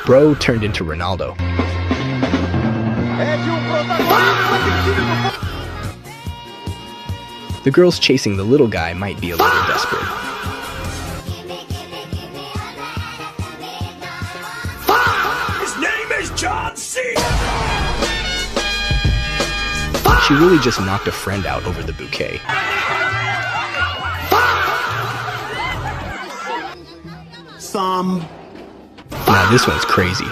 Bro turned into Ronaldo. The girls chasing the little guy might be a little desperate. His name is John C. She really just knocked a friend out over the bouquet. Some Now this one's crazy.